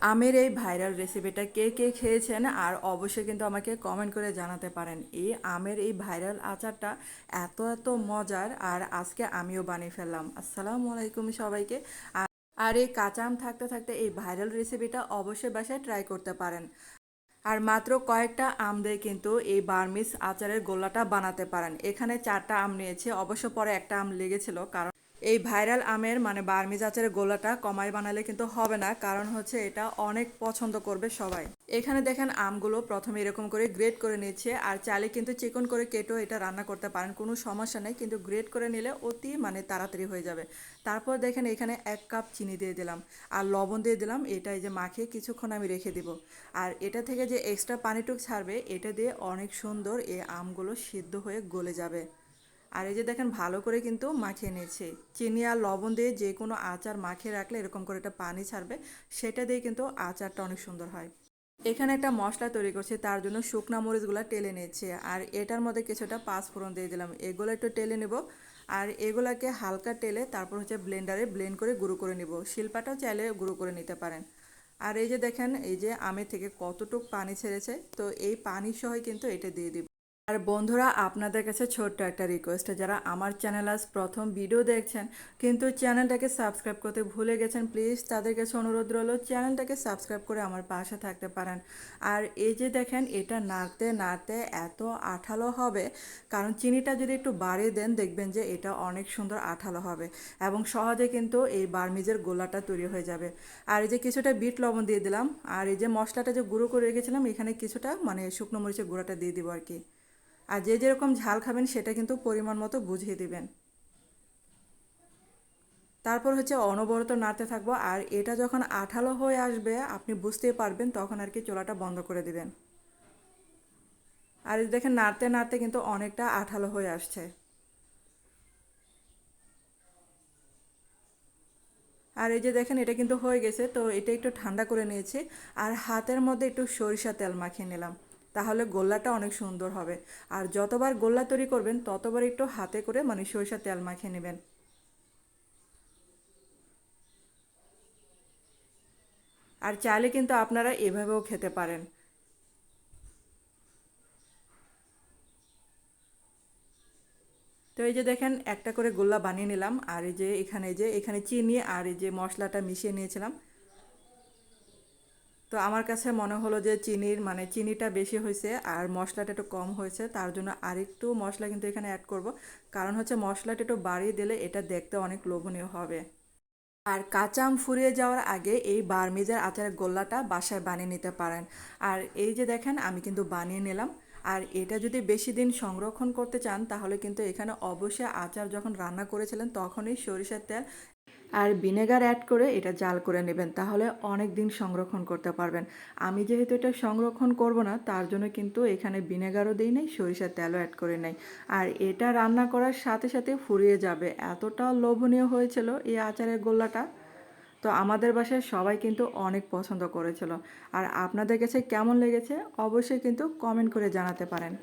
আমের এই ভাইরাল রেসিপিটা কে কে খেয়েছেন আর অবশ্যই কিন্তু আমাকে কমেন্ট করে জানাতে পারেন। এই আমের এই ভাইরাল আচারটা এত এত মজার, আর আজকে আমিও বানিয়ে ফেললাম। আসসালামু আলাইকুম সবাইকে। আর এই কাঁচা আম থাকতে থাকতে এই ভাইরাল রেসিপিটা অবশ্যই বাসায় ট্রাই করতে পারেন। আর মাত্র কয়েকটা আম দিয়ে কিন্তু এই বার্মিজ আচারের গোলাটা বানাতে পারেন। এখানে 4টা আম নিয়েছি, অবশ্য পরে একটা আম লেগেছিল, কারণ এই ভাইরাল আমের মানে বার্মিজ আচারের গোলাটা কমায় বানালে কিন্তু হবে না, কারণ হচ্ছে এটা অনেক পছন্দ করবে সবাই। এখানে দেখেন আমগুলো প্রথমে এরকম করে গ্রেট করে নিচ্ছে, আর চাইলে কিন্তু চিকন করে কেটেও এটা রান্না করতে পারেন, কোনো সমস্যা নেই, কিন্তু গ্রেট করে নিলে অতি মানে তাড়াতাড়ি হয়ে যাবে। তারপর দেখেন এখানে 1 কাপ চিনি দিয়ে দিলাম, আর লবণ দিয়ে দিলাম। এটা এই যে মাখিয়ে কিছুক্ষণ আমি রেখে দিব। আর এটা থেকে যে এক্সট্রা পানিটুক ছাড়বে, এটা দিয়ে অনেক সুন্দর এই আমগুলো সিদ্ধ হয়ে গলে যাবে। আর এই যে দেখেন ভালো করে কিন্তু মাখিয়ে নিয়েছি। চিনি আর লবণ দিয়ে যে কোনো আচার মাখিয়ে রাখলে এরকম করে একটা পানি ছাড়বে, সেটা দিয়ে কিন্তু আচারটা অনেক সুন্দর হয়। এখানে একটা মশলা তৈরি করছি, তার জন্য শুকনা মরিচগুলো টেলে নিয়েছি, আর এটার মধ্যে কিছুটা পাঁচফোড়ন দিয়ে দিলাম। এগুলো একটু টেলে নেব, আর এগুলাকে হালকা টেলে তারপর হচ্ছে ব্লেন্ডারে ব্লেন্ড করে গুঁড়ো করে নিব। শিলপাটাও চাইলে গুঁড়ো করে নিতে পারেন। আর এই যে দেখেন এই যে আমের থেকে কতটুক পানি ছেড়েছে, তো এই পানি সহই কিন্তু এটা দিয়ে দিব। আর বন্ধুরা, আপনাদের কাছে ছোট্ট একটা রিকোয়েস্ট, যারা আমার চ্যানেল আজ প্রথম ভিডিও দেখছেন কিন্তু চ্যানেলটাকে সাবস্ক্রাইব করতে ভুলে গেছেন, প্লিজ তাদের কাছে অনুরোধ রইল চ্যানেলটাকে সাবস্ক্রাইব করে আমার পাশে থাকতে পারেন। আর এই যে দেখেন এটা নাড়তে নাড়তে এত আঠালো হবে, কারণ চিনিটা যদি একটু বাড়িয়ে দেন দেখবেন যে এটা অনেক সুন্দর আঠালো হবে, এবং সহজে কিন্তু এই বার্মিজের গোলাটা তৈরি হয়ে যাবে। আর এই যে কিছুটা বিট লবণ দিয়ে দিলাম, আর এই যে মশলাটা যে গুঁড়ো করে রেখেছিলাম এখানে কিছুটা মানে শুকনো মরিচের গুঁড়াটা দিয়ে দিব আর কি। আর যে যেরকম ঝাল খাবেন সেটা কিন্তু পরিমাণ মতো বুঝিয়ে দিবেন। তারপর হচ্ছে অনবরত নাড়তে থাকবো, আর এটা যখন আঠালো হয়ে আসবে আপনি বুঝতেই পারবেন, তখন আর কি চুলাটা বন্ধ করে দিবেন। আর এই দেখেন নাড়তে নাড়তে কিন্তু অনেকটা আঠালো হয়ে আসছে। আর এই যে দেখেন এটা কিন্তু হয়ে গেছে, তো এটা একটু ঠান্ডা করে নিয়েছি। আর হাতের মধ্যে একটু সরিষা তেল মাখিয়ে নিলাম, তাহলে গোল্লাটা অনেক সুন্দর হবে। আর যতবার গোল্লা তৈরি করবেন ততবার একটু হাতে করে মানে সরিষা তেল মাখিয়ে নেবেন। আর চাইলে কিন্তু আপনারা এভাবেও খেতে পারেন। তো এই যে দেখেন একটা করে গোল্লা বানিয়ে নিলাম, আর এই যে এখানে চিনি আর এই যে মশলাটা মিশিয়ে নিয়েছিলাম। তো আমার কাছে মনে হলো যে চিনির মানে চিনিটা বেশি হয়েছে আর মশলাটা একটু কম হয়েছে, তার জন্য আরেকটু মশলা কিন্তু এখানে অ্যাড করব। কারণ হচ্ছে মশলাটা একটু বাড়িয়ে দিলে এটা দেখতে অনেক লোভনীয় হবে। আর কাঁচা আম ফুরিয়ে যাওয়ার আগে এই বার্মিজের আচারের গোল্লাটা বাসায় বানিয়ে নিতে পারেন। আর এই যে দেখেন আমি কিন্তু বানিয়ে নিলাম। আর এটা যদি বেশি দিন সংরক্ষণ করতে চান তাহলে কিন্তু এখানে অবশ্যই আচার যখন রান্না করেছিলেন তখনই সরিষার তেল আর ভিনেগার অ্যাড করে এটা জাল করে নেবেন, তাহলে অনেক দিন সংরক্ষণ করতে পারবেন। আমি যেহেতু এটা সংরক্ষণ করব না তার জন্য কিন্তু এখানে ভিনেগারও দিই নাই, সরিষার তেলও অ্যাড করে নাই। আর এটা রান্না করার সাথে সাথে ফুরিয়ে যাবে, এতটা লোভনীয় হয়েছিল এই আচারের গোল্লাটা। তো আমাদের বাসায় সবাই কিন্তু অনেক পছন্দ করেছিল। আর আপনাদের কাছে কেমন লেগেছে অবশ্যই কিন্তু কমেন্ট করে জানাতে পারেন।